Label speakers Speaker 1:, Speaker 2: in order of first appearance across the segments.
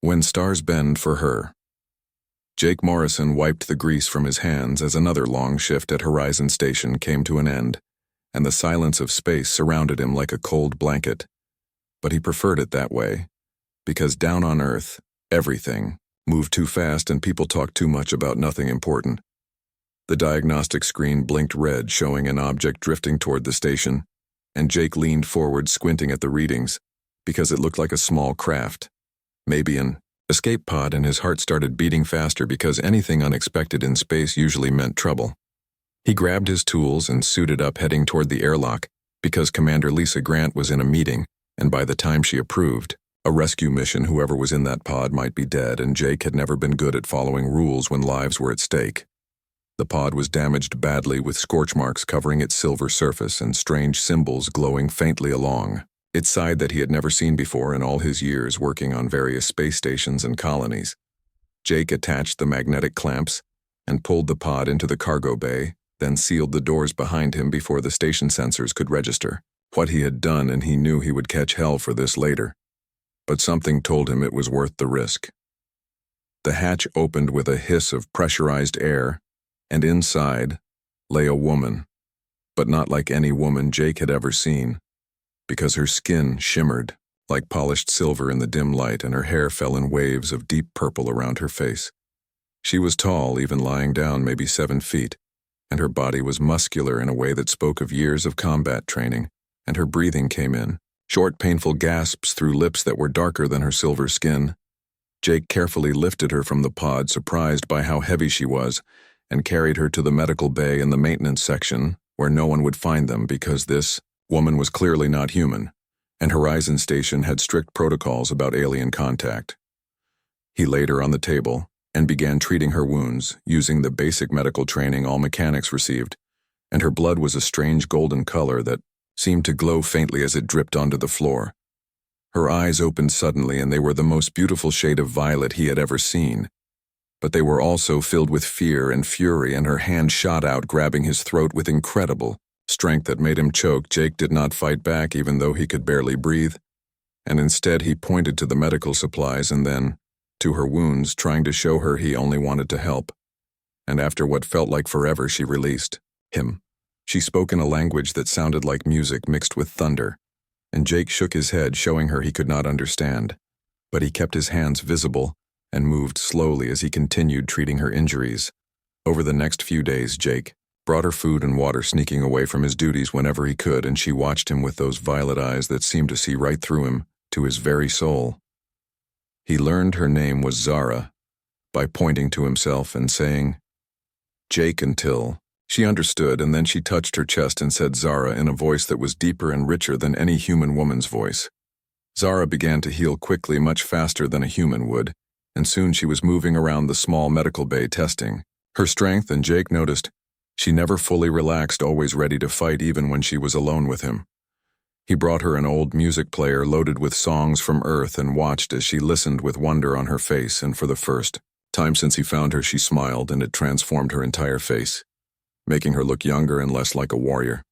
Speaker 1: When Stars Bend for Her. Jake Morrison wiped the grease from his hands as another long shift at Horizon Station came to an end, and the silence of space surrounded him like a cold blanket. But he preferred it that way, because down on Earth, everything moved too fast and people talked too much about nothing important. The diagnostic screen blinked red, showing an object drifting toward the station, and Jake leaned forward, squinting at the readings, because it looked like a small craft. Maybe an escape pod, and his heart started beating faster because anything unexpected in space usually meant trouble. He grabbed his tools and suited up, heading toward the airlock, because Commander Lisa Grant was in a meeting, and by the time she approved a rescue mission, whoever was in that pod might be dead, and Jake had never been good at following rules when lives were at stake. The pod was damaged badly, with scorch marks covering its silver surface and strange symbols glowing faintly along its side that he had never seen before in all his years working on various space stations and colonies. Jake attached the magnetic clamps and pulled the pod into the cargo bay, then sealed the doors behind him before the station sensors could register what he had done, and he knew he would catch hell for this later. But something told him it was worth the risk. The hatch opened with a hiss of pressurized air, and inside lay a woman, but not like any woman Jake had ever seen, because her skin shimmered like polished silver in the dim light, and her hair fell in waves of deep purple around her face. She was tall, even lying down, maybe 7 feet, and her body was muscular in a way that spoke of years of combat training, and her breathing came in short, painful gasps through lips that were darker than her silver skin. Jake carefully lifted her from the pod, surprised by how heavy she was, and carried her to the medical bay in the maintenance section, where no one would find them because this woman was clearly not human, and Horizon Station had strict protocols about alien contact. He laid her on the table and began treating her wounds, using the basic medical training all mechanics received, and her blood was a strange golden color that seemed to glow faintly as it dripped onto the floor. Her eyes opened suddenly, and they were the most beautiful shade of violet he had ever seen. But they were also filled with fear and fury, and her hand shot out, grabbing his throat with incredible strength that made him choke. Jake did not fight back, even though he could barely breathe, and instead he pointed to the medical supplies and then to her wounds, trying to show her he only wanted to help. And after what felt like forever, she released him. She spoke in a language that sounded like music mixed with thunder, and Jake shook his head, showing her he could not understand. But he kept his hands visible and moved slowly as he continued treating her injuries. Over the next few days, Jake brought her food and water, sneaking away from his duties whenever he could, and she watched him with those violet eyes that seemed to see right through him, to his very soul. He learned her name was Zara by pointing to himself and saying, "Jake," until she understood, and then she touched her chest and said Zara in a voice that was deeper and richer than any human woman's voice. Zara began to heal quickly, much faster than a human would, and soon she was moving around the small medical bay testing her strength, and Jake noticed she never fully relaxed, always ready to fight even when she was alone with him. He brought her an old music player loaded with songs from Earth and watched as she listened with wonder on her face, and for the first time since he found her, she smiled, and it transformed her entire face, making her look younger and less like a warrior.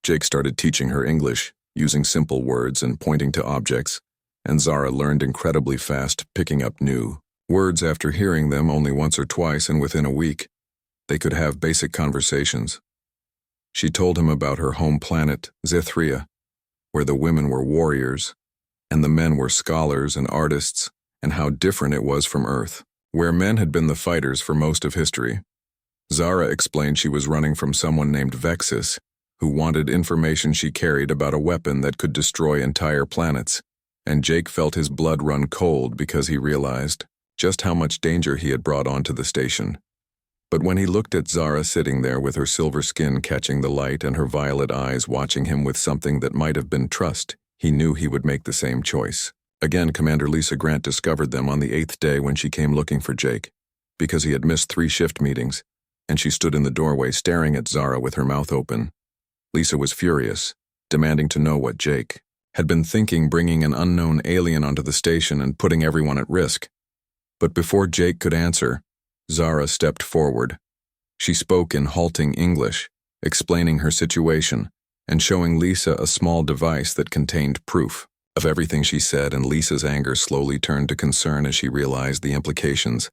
Speaker 1: Jake started teaching her English, using simple words and pointing to objects, and Zara learned incredibly fast, picking up new words after hearing them only once or twice, and within a week, they could have basic conversations. She told him about her home planet, Zithria, where the women were warriors, and the men were scholars and artists, and how different it was from Earth, where men had been the fighters for most of history. Zara explained she was running from someone named Vexus, who wanted information she carried about a weapon that could destroy entire planets, and Jake felt his blood run cold because he realized just how much danger he had brought onto the station. But when he looked at Zara sitting there with her silver skin catching the light and her violet eyes watching him with something that might have been trust, he knew he would make the same choice. Again, Commander Lisa Grant discovered them on the 8th day when she came looking for Jake, because he had missed 3 shift meetings, and she stood in the doorway staring at Zara with her mouth open. Lisa was furious, demanding to know what Jake had been thinking, bringing an unknown alien onto the station and putting everyone at risk. But before Jake could answer, Zara stepped forward. She spoke in halting English, explaining her situation and showing Lisa a small device that contained proof of everything she said, and Lisa's anger slowly turned to concern as she realized the implications.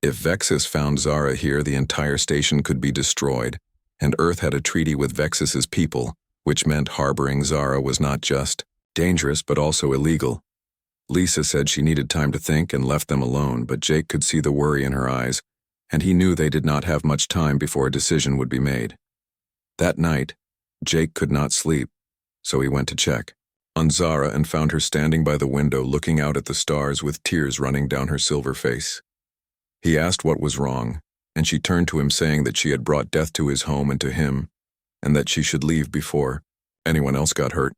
Speaker 1: If Vexus found Zara here, the entire station could be destroyed, and Earth had a treaty with Vexus's people, which meant harboring Zara was not just dangerous but also illegal. Lisa said she needed time to think and left them alone, but Jake could see the worry in her eyes, and he knew they did not have much time before a decision would be made. That night, Jake could not sleep, so he went to check on Zara and found her standing by the window looking out at the stars with tears running down her silver face. He asked what was wrong, and she turned to him saying that she had brought death to his home and to him, and that she should leave before anyone else got hurt.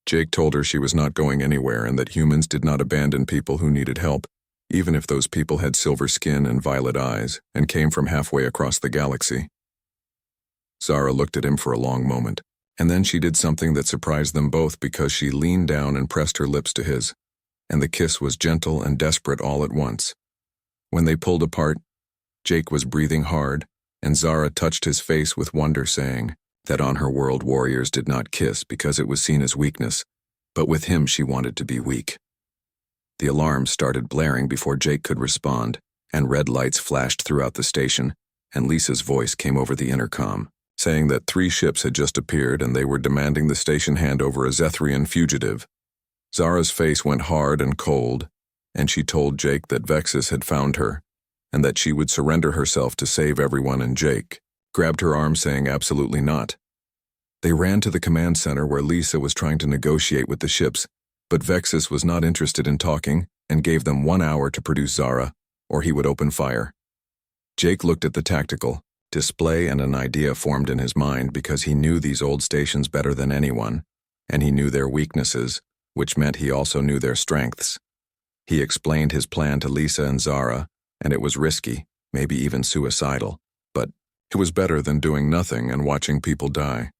Speaker 1: Jake told her she was not going anywhere and that humans did not abandon people who needed help, even if those people had silver skin and violet eyes and came from halfway across the galaxy. Zara looked at him for a long moment, and then she did something that surprised them both because she leaned down and pressed her lips to his, and the kiss was gentle and desperate all at once. When they pulled apart, Jake was breathing hard, and Zara touched his face with wonder, saying that on her world warriors did not kiss because it was seen as weakness, but with him she wanted to be weak. The alarm started blaring before Jake could respond, and red lights flashed throughout the station, and Lisa's voice came over the intercom, saying that 3 ships had just appeared and they were demanding the station hand over a Zethrian fugitive. Zara's face went hard and cold, and she told Jake that Vexus had found her, and that she would surrender herself to save everyone, and Jake grabbed her arm saying absolutely not. They ran to the command center where Lisa was trying to negotiate with the ships, but Vexus was not interested in talking and gave them 1 hour to produce Zara, or he would open fire. Jake looked at the tactical display and an idea formed in his mind because he knew these old stations better than anyone, and he knew their weaknesses, which meant he also knew their strengths. He explained his plan to Lisa and Zara, and it was risky, maybe even suicidal, but it was better than doing nothing and watching people die.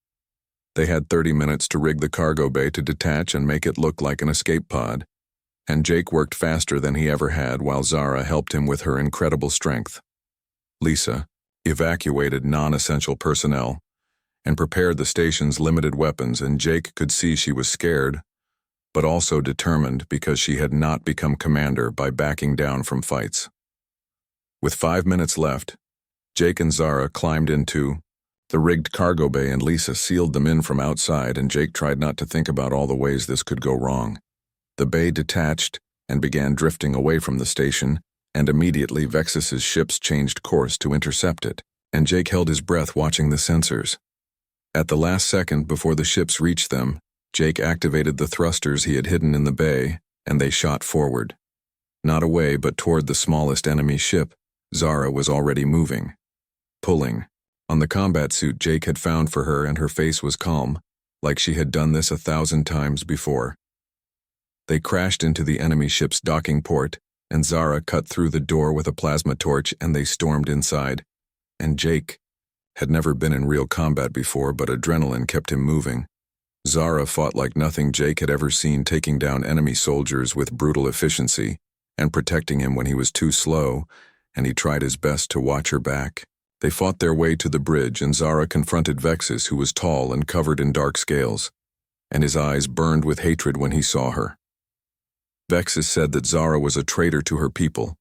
Speaker 1: They had 30 minutes to rig the cargo bay to detach and make it look like an escape pod, and Jake worked faster than he ever had while Zara helped him with her incredible strength. Lisa evacuated non-essential personnel and prepared the station's limited weapons, and Jake could see she was scared, but also determined because she had not become commander by backing down from fights. With 5 minutes left, Jake and Zara climbed into the rigged cargo bay and Lisa sealed them in from outside, and Jake tried not to think about all the ways this could go wrong. The bay detached and began drifting away from the station, and immediately Vexus's ships changed course to intercept it, and Jake held his breath watching the sensors. At the last second before the ships reached them, Jake activated the thrusters he had hidden in the bay, and they shot forward. Not away but toward the smallest enemy ship. Zara was already moving, pulling on the combat suit Jake had found for her, and her face was calm, like she had done this 1,000 times before. They crashed into the enemy ship's docking port, and Zara cut through the door with a plasma torch, and they stormed inside. And Jake had never been in real combat before, but adrenaline kept him moving. Zara fought like nothing Jake had ever seen, taking down enemy soldiers with brutal efficiency and protecting him when he was too slow, and he tried his best to watch her back. They fought their way to the bridge, and Zara confronted Vexus, who was tall and covered in dark scales, and his eyes burned with hatred when he saw her. Vexus said that Zara was a traitor to her people,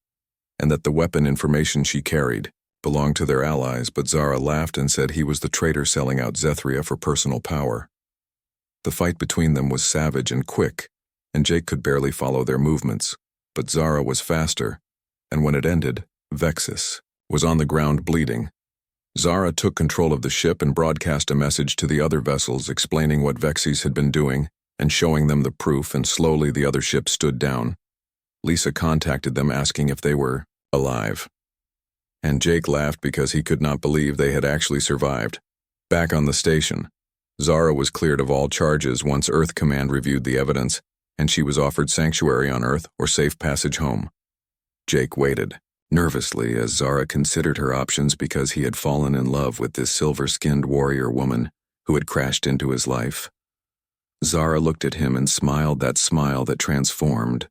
Speaker 1: and that the weapon information she carried belonged to their allies, but Zara laughed and said he was the traitor selling out Zethria for personal power. The fight between them was savage and quick, and Jake could barely follow their movements, but Zara was faster, and when it ended, Vexus was on the ground bleeding. Zara took control of the ship and broadcast a message to the other vessels explaining what Vexus had been doing and showing them the proof, and slowly the other ships stood down. Lisa contacted them asking if they were alive, and Jake laughed because he could not believe they had actually survived. Back on the station, Zara was cleared of all charges once Earth Command reviewed the evidence, and she was offered sanctuary on Earth or safe passage home. Jake waited nervously as Zara considered her options because he had fallen in love with this silver-skinned warrior woman who had crashed into his life. Zara looked at him and smiled that smile that transformed